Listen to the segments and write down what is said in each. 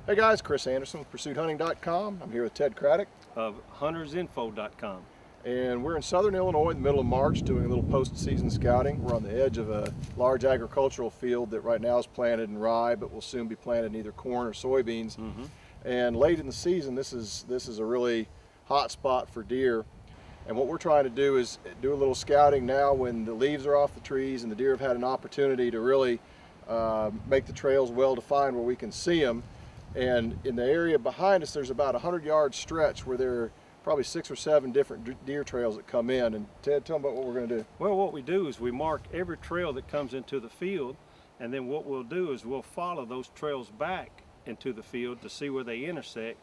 Hey guys, Chris Anderson with PursuitHunting.com. I'm here with Ted Craddock of huntersinfo.com. and we're in southern Illinois in the middle of March doing a little post-season scouting. We're on the edge of a large agricultural field that right now is planted in rye but will soon be planted in either corn or soybeans. And late in the season, this is a really hot spot for deer. And what we're trying to do is do a little scouting now when the leaves are off the trees and the deer have had an opportunity to really make the trails well defined where we can see them. And in the area behind us, there's about a 100-yard stretch where there are probably 6 or 7 different deer trails that come in. And Ted, tell them about what we're going to do. Well, what we do is we mark every trail that comes into the field, and then what we'll do is we'll follow those trails back into the field to see where they intersect.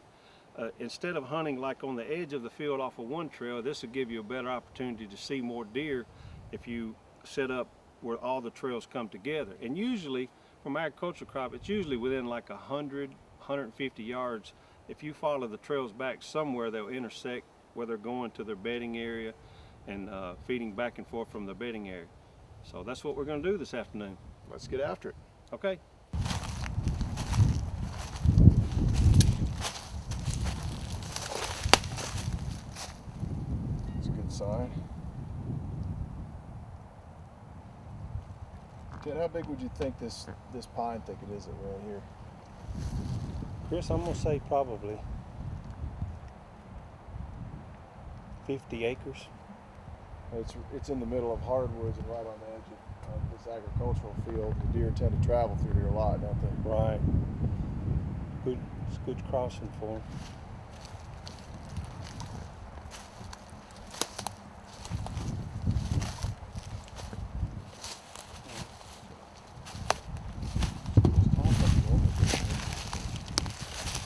Instead of hunting like on the edge of the field off of one trail, this will give you a better opportunity to see more deer if you set up where all the trails come together. And usually, from agricultural crop, it's usually within like 150 yards. If you follow the trails back somewhere, they'll intersect where they're going to their bedding area and feeding back and forth from the bedding area. So that's what we're going to do this afternoon. Let's get after it. Okay. That's a good sign. Ted, how big would you think this pine thicket is that we're in here? Chris, I'm going to say probably 50 acres. It's in the middle of hardwoods and right on the edge of this agricultural field. The deer tend to travel through here a lot, don't they? Right. It's good crossing for them.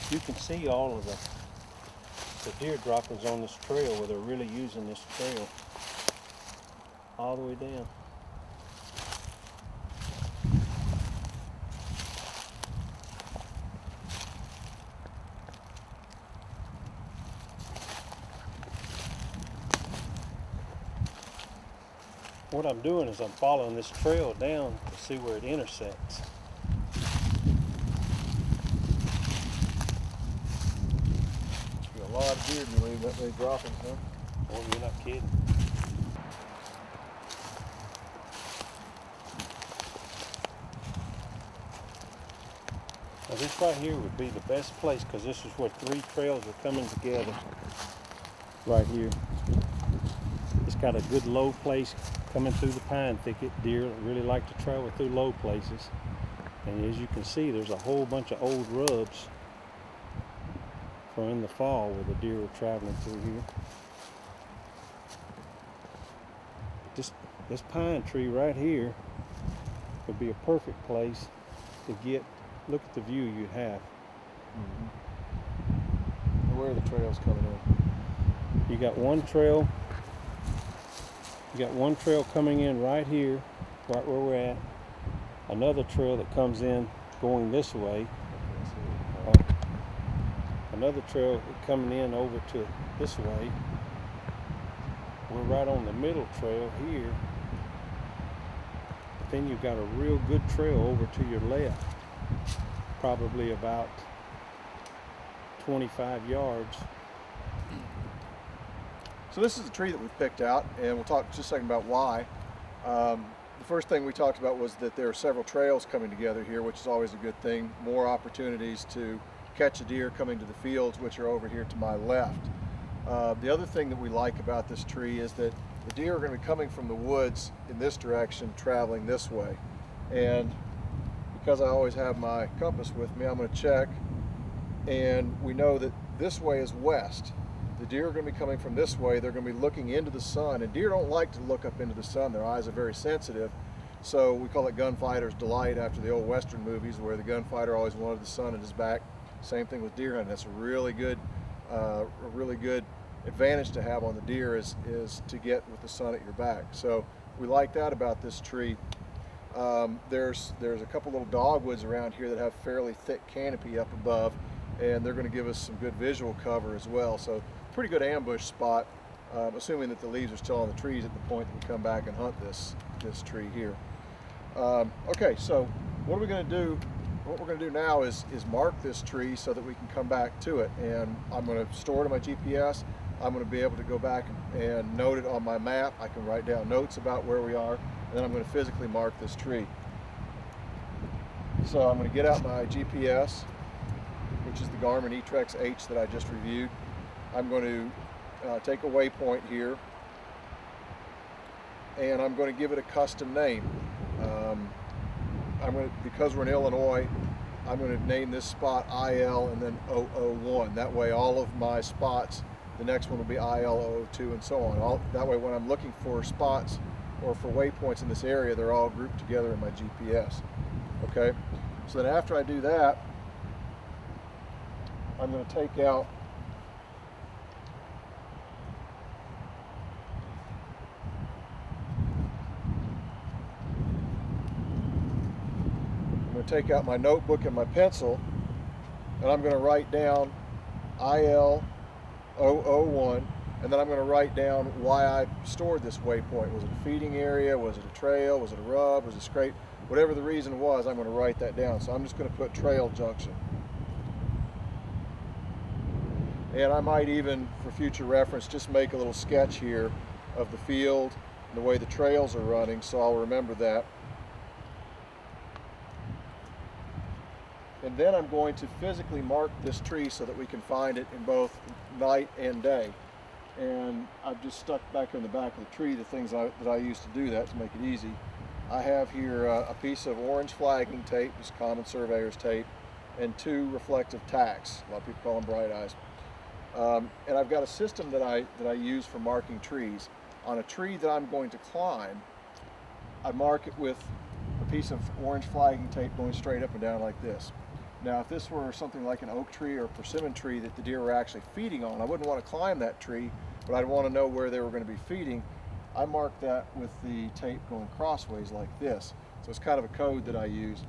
You can see all of the deer droppings on this trail where they're really using this trail all the way down. What I'm doing is I'm following this trail down to see where it intersects. A lot of deer to leave that way dropping, huh? Oh, you're not kidding. Now this right here would be the best place because this is where 3 trails are coming together. Right here. It's got a good low place coming through the pine thicket. Deer really like to travel through low places. And as you can see, there's a whole bunch of old rubs from in the fall where the deer were traveling through here. This pine tree right here would be a perfect place to look at the view you have. And where are the trails coming in? You got one trail coming in right here, right where we're at. Another trail that comes in going this way. Another trail coming in over to this way. We're right on the middle trail here. But then you've got a real good trail over to your left, probably about 25 yards. So this is the tree that we picked out, and we'll talk just a second about why. The first thing we talked about was that there are several trails coming together here, which is always a good thing. More opportunities to catch a deer coming to the fields, which are over here to my left. The other thing that we like about this tree is that the deer are going to be coming from the woods in this direction, traveling this way. And because I always have my compass with me, I'm going to check, and we know that this way is west. The deer are going to be coming from this way. They're going to be looking into the sun, and deer don't like to look up into the sun. Their eyes are very sensitive. So we call it gunfighter's delight after the old Western movies where the gunfighter always wanted the sun at his back. Same thing with deer hunting. That's a really good advantage to have on the deer is to get with the sun at your back. So we like that about this tree. There's a couple little dogwoods around here that have fairly thick canopy up above, and they're going to give us some good visual cover as well. So pretty good ambush spot, assuming that the leaves are still on the trees at the point that we come back and hunt this tree here. Okay, so what are we going to do what we're going to do now is mark this tree so that we can come back to it, and I'm going to store it on my GPS. I'm going to be able to go back and note it on my map. I can write down notes about where we are, and then I'm going to physically mark this tree. So I'm going to get out my GPS, which is the Garmin eTrex H that I just reviewed. I'm going to take a waypoint here, and I'm going to give it a custom name. Because we're in Illinois, I'm going to name this spot IL and then 001. That way all of my spots, the next one will be IL 002 and so on. That way when I'm looking for spots or for waypoints in this area, they're all grouped together in my GPS. Okay, so then after I do that, I'm going to take out my notebook and my pencil, and I'm going to write down IL 001, and then I'm going to write down why I stored this waypoint. Was it a feeding area? Was it a trail? Was it a rub? Was it a scrape? Whatever the reason was, I'm going to write that down. So I'm just going to put trail junction. And I might even, for future reference, just make a little sketch here of the field and the way the trails are running, so I'll remember that. And then I'm going to physically mark this tree so that we can find it in both night and day. And I've just stuck back in the back of the tree the things that I use to do that to make it easy. I have here a piece of orange flagging tape, just common surveyor's tape, and 2 reflective tacks. A lot of people call them bright eyes. And I've got a system that I use for marking trees. On a tree that I'm going to climb, I mark it with a piece of orange flagging tape going straight up and down like this. Now, if this were something like an oak tree or a persimmon tree that the deer were actually feeding on, I wouldn't want to climb that tree, but I'd want to know where they were going to be feeding. I mark that with the tape going crossways like this. So it's kind of a code that I use.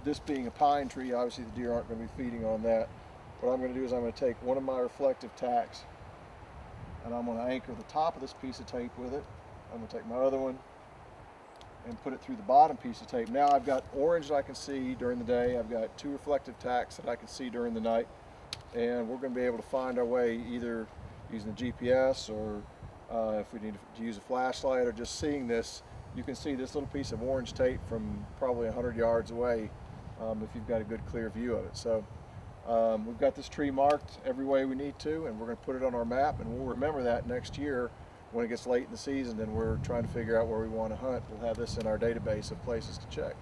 This being a pine tree, obviously the deer aren't going to be feeding on that. What I'm going to do is I'm going to take one of my reflective tacks, and I'm going to anchor the top of this piece of tape with it. I'm going to take my other one and put it through the bottom piece of tape. Now I've got orange that I can see during the day. I've got 2 reflective tacks that I can see during the night, and we're going to be able to find our way either using the GPS or if we need to use a flashlight or just seeing this. You can see this little piece of orange tape from probably 100 yards away if you've got a good clear view of it. So we've got this tree marked every way we need to, and we're going to put it on our map, and we'll remember that next year when it gets late in the season and we're trying to figure out where we want to hunt. We'll have this in our database of places to check.